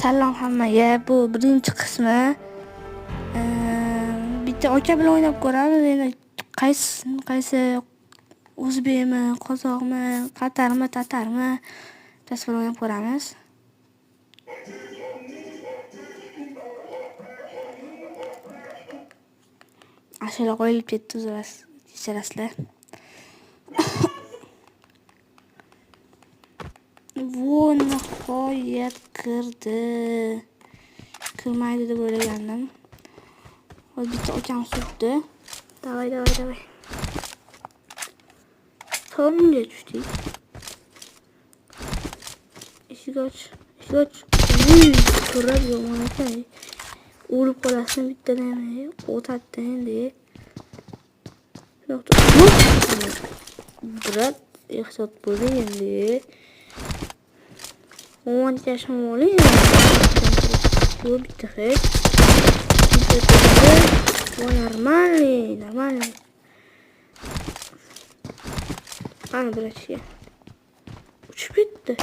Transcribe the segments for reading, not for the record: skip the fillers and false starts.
Salom hammaga. Bu birinchi qismi. Bitta aka bilan o'ynab ko'ramiz. Endi qaysi o'zbekmi, qozoqmi, qatarmi, tatarmi tasvir o'ynab ko'ramiz. Ashula qo'yilib ketdi o'zimiz. Kechirasizlar. Vo, nihoyat kirdi. Kirmaydi deb o'ylagandim. Hozir bitta okam surtdi. Davay. Tomga tushdik. Eshik och. Uy, ko'rib yomon ekan. O'lib qolasizmi bitta nima? O'tatdi endi. Biroq ehtiyot bo'ling endi. 10 yaşım olayım. Bu bitti hep. Bu normal. Ana bırak şey. Uçup bitti.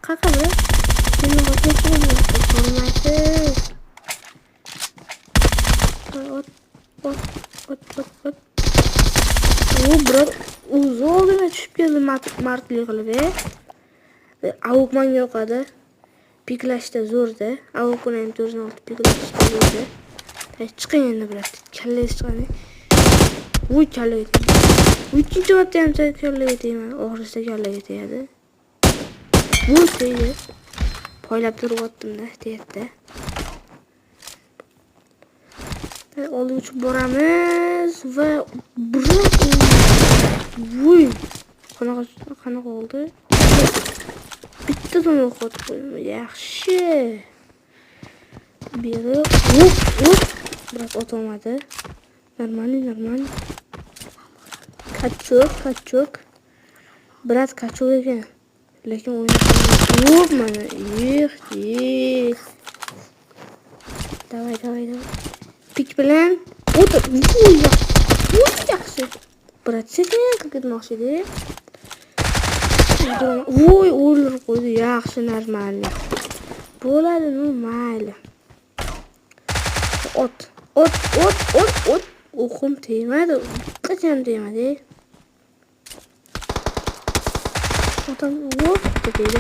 Kaka bırak. Senin bakıyorsun mu? Olmazsın. Ot. Bırak. Uzun bir uçup geldi martlı kılıbı. Avuk manga yoqadi. Piklashda zo'rda. Avuk bilan ham 406 piklashda zo'rda. Chiqing endi bilat. Kallangiz chiqadi. Voy kallaga. Ikkinchi marta ham kallaga tegman. Og'risa kallaga tegadi. Voy tegdi. Poylab turib-o'tdim-da, tegdi. Oldi uchib boramiz va voy. Qanaqa oldi? Bitta dona o'qot qo'ydim. Yaxshi. Biri hop. Biroq o'tolmadi. Normal. Kachok. Biroz kachok ekan. Lekin o'ynab mana. Davay. Pik bilan o'tir. Yaxshi. Biroz sekin ketmoqchi edi. Voy, o'ldirib qo'ydi. Yaxshi, normal. Bo'ladi, mayli. Ot. O'qim tegmadi. Qachon tegmadi? Otam dedi.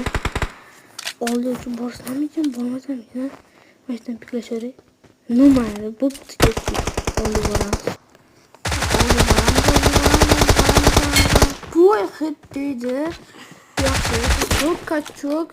Oldi uchun borsammikin, bormasammikin. Mashdan piklasharik. Mayli, bo'pti ketdik. Oldi boramiz. Bu hit dedi. Yaxshi, kachok.